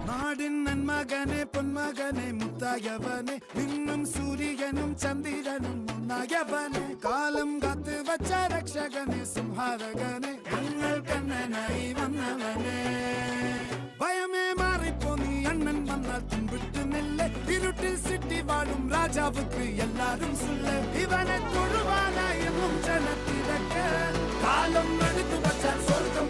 നാടിൻ നന്മകനെ പൊന്മകനെ മുത്തായവനെ നിന്നും സൂര്യനും ചന്ദ്രനും ഒന്നായവനെ കാലം കാത്ത് വച്ച രക്ഷകനെ സംഹാരകനെ ഞങ്ങൾ കണ്ണനായി വന്നവനെ ഭയമേ മാറിപ്പോ നീ അണ്ണൻ വന്നാൽ തുമ്പിട്ട് നെല്ല് ഇരുട്ടിൽ സിറ്റി വാഴും രാജാവുക്ക് എല്ലാരും സുല്ല് ഇവനെ തൊഴുവാനായും ജനത്തിരക്ക് കാലം എടുത്തു വച്ചാൽ സ്വർഗം